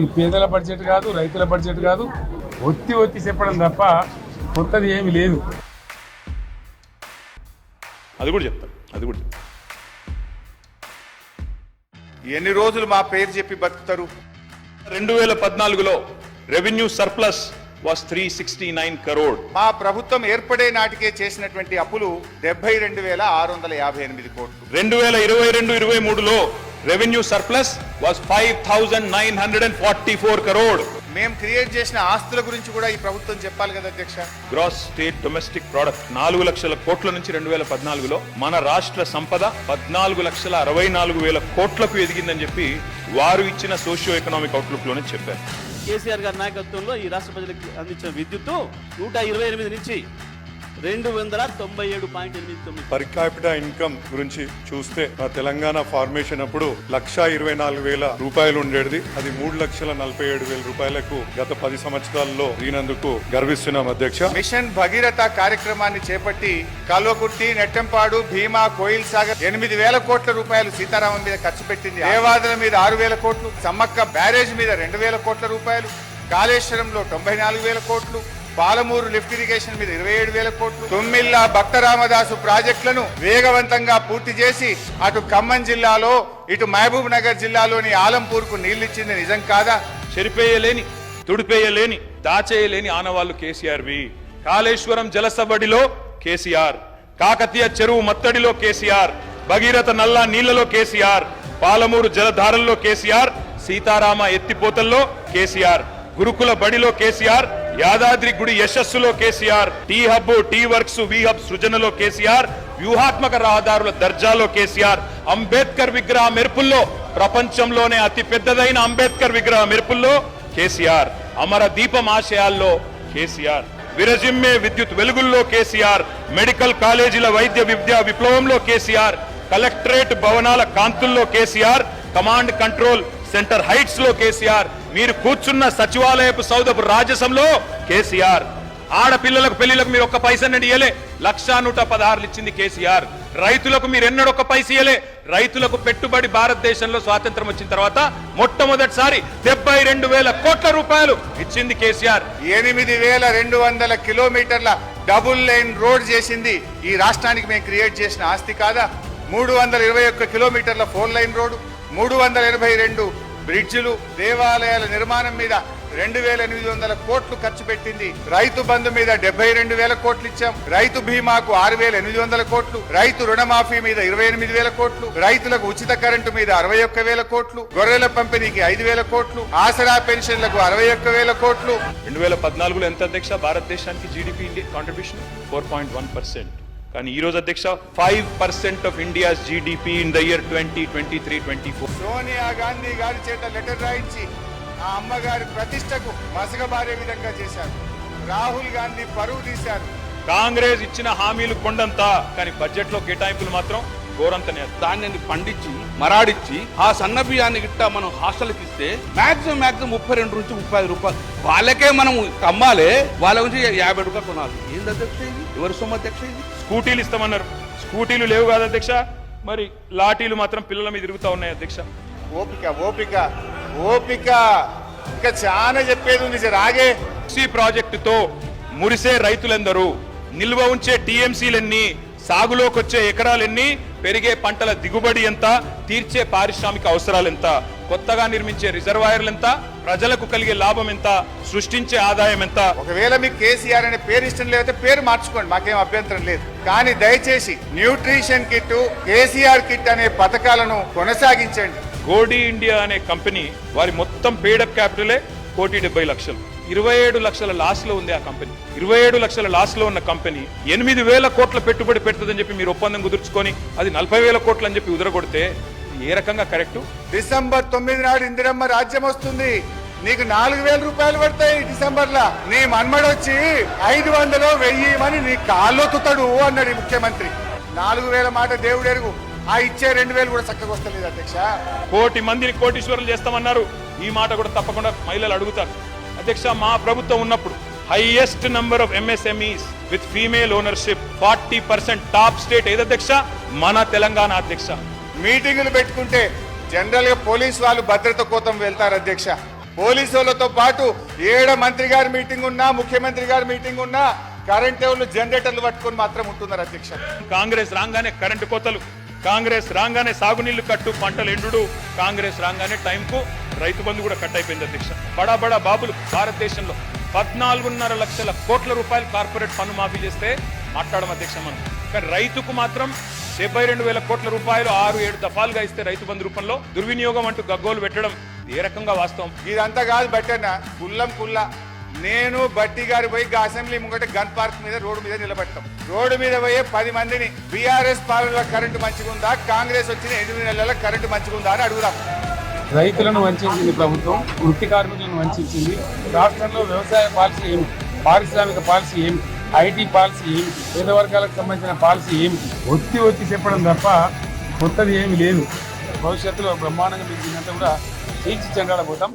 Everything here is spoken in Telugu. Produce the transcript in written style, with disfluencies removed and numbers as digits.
ఈ పేదల బడ్జెట్ కాదు, రైతుల బడ్జెట్ కాదు, ఒత్తి చెప్పడం తప్ప కొత్తది ఏమీ లేదు. అది కూడా చెప్తాను. ఎన్ని రోజులు మా పేరు చెప్పి బతుకుతారు? 2014లో రెవెన్యూ సర్ప్లస్ వాస్ 369 crore. మా ప్రభుత్వం ఏర్పడే నాటికే చేసినటువంటి అప్పులు 72,658 కోట్లు. 2022-23లో రెవెన్యూ సర్ప్లస్ వాస్ 5,944 crore. మేము క్రియేట్ చేసిన ఆస్తుల గురించి కూడా ఈ ప్రభుత్వం చెప్పాలి కదా అధ్యక్ష. గ్రాస్ స్టేట్ డొమెస్టిక్ ప్రొడక్ట్ 4 లక్షల కోట్ల నుంచి 2014లో మన రాష్ట్ర సంపద 14,64,000 కోట్లకు ఎదిగిందని చెప్పి వారు ఇచ్చిన సోషియో ఎకనామిక్ అవుట్లుక్ లోనే చెప్పారు. కేసీఆర్ గారి నాయకత్వంలో ఈ రాష్ట్ర ప్రజలకు అందించిన విద్యుత్తు 128 నుంచి 297.89. పర్ క్యాపిటా ఇన్కమ్ గురించి చూస్తే మా తెలంగాణ ఫార్మేషన్ అప్పుడు 1,24,000 రూపాయలు ఉండేది. అది 3,47,000 రూపాయలకు గత 10 సంవత్సరాల్లో దీనందుకు గర్విస్తున్నాం అధ్యక్ష. మిషన్ భగీరథ కార్యక్రమాన్ని చేపట్టి కల్వకుర్తి, నెట్టంపాడు, భీమా, కోయిల్ సాగర్ 8,000 కోట్ల రూపాయలు సీతారామన్ మీద ఖర్చు పెట్టింది. దేవాదల మీద 6,000 కోట్లు, సమ్మక్క బ్యారేజ్ మీద 2,000 కోట్ల రూపాయలు, కాళేశ్వరంలో 94,000 కోట్లు, పాలమూరు లిఫ్ట్ ఇరిగేషన్ మీద 27,000 కోట్లు, తుమ్మిళ్ళ భక్తరామదాసు ప్రాజెక్టులను వేగవంతంగా పూర్తి చేసి అటు ఖమ్మం జిల్లాలో ఇటు మహబూబ్ నగర్ జిల్లాలోని ఆలంపూర్కు నీళ్లిచ్చింది నిజం కాదా? చెరిపేయలేని, తుడిపేయలేని, దాచేయలేని ఆనవాళ్లు కేసీఆర్వి. కాళేశ్వరం జలసబడిలో కేసీఆర్, కాకతీయ చెరువు మత్తడిలో కేసీఆర్, భగీరథ నల్లా నీళ్లలో కేసీఆర్, పాలమూరు జలధారల్లో కేసీఆర్, సీతారామ ఎత్తిపోతల్లో కేసీఆర్, గురుకుల బడిలో కేసీఆర్, యాదాద్రి గుడి యశస్సులో KCR, T hub, T works, we hub సృజనలో కేసీఆర్, వ్యూహాత్మక రహదారుల దర్జాలో కేసీఆర్, అంబేద్కర్ విగ్రహ మెరుపుల్లో, ప్రపంచంలోనే అతి పెద్దదైన అంబేద్కర్ విగ్రహ మెరుపుల్లో కేసీఆర్, అమర దీపం ఆశయాల్లో కేసీఆర్, విరజిమ్మే విద్యుత్ వెలుగుల్లో కేసీఆర్, మెడికల్ కాలేజీల వైద్య విద్యా విప్లవంలో కేసీఆర్, కలెక్టరేట్ భవనాల కాంతుల్లో KCR, command control centre heights లో కేసీఆర్, మీరు కూర్చున్న సచివాలయపు సౌదపు రాజసంలో కేసీఆర్, ఆడపిల్లలకు పెళ్లిలకు మీరు ఒక్క పైసని ఇయ్యలే, 1,116 ఇచ్చింది కేసీఆర్, రైతులకు మీరు ఎన్నడొక్క పైస ఇయ్యలే, రైతులకు పెట్టుబడి భారతదేశంలో స్వాతంత్రం వచ్చిన తర్వాత మొట్టమొదటిసారి 72,000 కోట్ల రూపాయలు ఇచ్చింది కేసీఆర్. 8,200 కిలోమీటర్ల డబుల్ లైన్ రోడ్ చేసింది ఈ రాష్ట్రానికి మేము క్రియేట్ చేసిన ఆస్తి కాదా? 321 కిలోమీటర్ల 4 లైన్ రోడ్డు, 382 బ్రిడ్జిలు, దేవాలయాల నిర్మాణం మీద 2,800 కోట్లు ఖర్చు పెట్టింది. రైతు బంధు మీద 72,000 కోట్లు ఇచ్చాం, రైతు బీమాకు 6,800 కోట్లు, రైతు రుణమాఫీ మీద 28,000 కోట్లు, రైతులకు ఉచిత కరెంటు మీద 61,000 కోట్లు, గొర్రెల పంపిణీకి 5,000 కోట్లు, ఆసరా పెన్షన్లకు 61,000 కోట్లు. 2014లో ఎంత అధ్యక్ష భారతదేశానికి జీడిపి కాంట్రిబ్యూషన్ 4.1%. కానీ ఈ రోజు అధ్యక్ష 5% of India's GDP in the year 2023-24. Sonia Gandhi గారి చేత లెటర్ రాయించి ఆ అమ్మగారి ప్రతిష్టకు మసకబారే విధంగా చేశారు. రాహుల్ గాంధీ పరువు తీశారు. కాంగ్రెస్ ఇచ్చిన హామీలు కొండంతా, కానీ బడ్జెట్ లో కేటాయింపులు మాత్రం గోరంతనే. ధాన్యాన్ని పండించి మరాడిచ్చి ఆ సన్న బియ్యాన్ని గిట్ట మనం హాస్టల్కి ఇస్తే మాక్సిమం 32 నుంచి 35 రూపాయలు వాళ్ళకే మనం అమ్మాలి, వాళ్ళ నుంచి 50 రూపాయలు కొనాలి. ఏంది అధ్యక్ష ఇది? ఎవరి సొమ్ము అధ్యక్ష ఇది? స్కూటీలు ఇస్తామన్నారు, స్కూటీలు లేవు కాదు అధ్యక్ష, మరి లాఠీలు మాత్రం పిల్లల మీద తిరుగుతా ఉన్నాయి అధ్యక్ష. ఓపిక ఓపిక ఓపిక, ఇంకా చాలా చెప్పేది ఉంది. రాగే ప్రాజెక్టుతో మురిసే రైతులందరూ, నిల్వ ఉంచే టీఎంసీలెన్ని, సాగులోకి వచ్చే ఎకరాలెన్ని, పెరిగే పంటల దిగుబడి ఎంత, తీర్చే పారిశ్రామిక అవసరాలు ఎంత, కొత్తగా నిర్మించే రిజర్వాయర్లు ఎంత, ప్రజలకు కలిగే లాభం ఎంత, సృష్టించే ఆదాయం ఎంత. ఒకవేళ మీకు కేసీఆర్ అనే పేరు ఇష్టం లేకపోతే పేరు మార్చుకోండి, మాకేం అభ్యంతరం లేదు. కానీ దయచేసి న్యూట్రిషన్ కిట్, కేసీఆర్ కిట్ అనే పథకాలను కొనసాగించండి. గోడి ఇండియా అనే కంపెనీ వారి మొత్తం పేడప్ క్యాపిటలే 1,70,00,000. 27 లక్షల లాస్ లో ఉంది ఆ కంపెనీ. 27 లక్షల లాస్ లో ఉన్న కంపెనీ 8,000 కోట్ల పెట్టుబడి పెడుతుందని చెప్పి మీరు ఒప్పందం కుదుర్చుకొని అది 40,000 కోట్లు అని చెప్పి ఉదరగొడితే ఏ రకంగా కరెక్ట్? డిసెంబర్ 9 నాడు ఇందిరమ్మ రాజ్యం వస్తుంది, నీకు 4,000 రూపాయలు పడతాయి డిసెంబర్ లా. నీ మన్మడు వచ్చి 500 1000 నీ కాళ్ళొత్తుతాడు అన్నాడు ఈ ముఖ్యమంత్రి. 4,000 మాట దేవుడెరుగు, ఆ ఇచ్చే 2,000 కూడా చక్కగా వస్తలేదు అధ్యక్ష. 1,000,000 మందిని కోటీశ్వరులు చేస్తామన్నారు, ఈ మాట కూడా తప్పకుండా మహిళలు అడుగుతారు అధ్యక్ష. మా ప్రభుత్వం ఉన్నప్పుడు highest number of MSMEs with female ownership 40%. Top state ఏది అధ్యక్ష? మన తెలంగాణ అధ్యక్ష. మీటింగులు పెట్టుకుంటే జనరల్ గా పోలీసు వాళ్ళు భద్రత కోసం వెళ్తారు అధ్యక్ష. పోలీసులతో పాటు ఏడ మంత్రి గారి మీటింగ్ ఉన్నా ముఖ్యమంత్రి గారి మీటింగ్ ఉన్నా కరెంట్ వాళ్ళు జనరేటర్లు పట్టుకొని మాత్రం ఉంటున్నారు అధ్యక్ష. కాంగ్రెస్ రాగానే కరెంటు కోతలు, కాంగ్రెస్ రాగానే సాగునీళ్లు కట్టు, పంటలు ఎండుడు, కాంగ్రెస్ రాగానే టైంకు రైతు బంధు కూడా కట్ అయిపోయింది అధ్యక్ష. బడా బడా బాబులు భారతదేశంలో 14.5 లక్షల కోట్ల రూపాయలు కార్పొరేట్ పన్ను మాఫీ చేస్తే మాట్లాడడం అధ్యక్ష మనం. కానీ రైతుకు మాత్రం 72,000 కోట్ల రూపాయలు 6-7 దఫాలుగా ఇస్తే రైతు బంధు రూపంలో దుర్వినియోగం అంటూ గగ్గోలు పెట్టడం ఏ రకంగా వాస్తవం? ఇదంతా కాదు బట్టన్న, కుల్లం కుల్ల నేను బట్టి గారు పోయి అసెంబ్లీ ముంగట గన్ పార్క్ మీద రోడ్డు మీద నిలబెట్టాం. రోడ్డు మీద పోయే 10 మందిని బీఆర్ఎస్ పాలనలో కరెంటు మంచిగుందా, కాంగ్రెస్ వచ్చిన 8 నెలల కరెంటు మంచిగుందా అని అడుగుదాం. రైతులను వంచింది ప్రభుత్వం, వృత్తి కార్మికులను వంచింది. రాష్ట్రంలో వ్యవసాయ పాలసీ ఏమిటి, పారిశ్రామిక పాలసీ ఏమిటి, ఐటీ పాలసీ ఏమిటి, పేద వర్గాలకు సంబంధించిన పాలసీ ఏమిటి, ఒత్తి చెప్పడం తప్ప కొత్తది ఏమి లేదు. భవిష్యత్తులో బ్రహ్మాండంగా మీకు కూడా తీర్చి చెండాడబోతాం.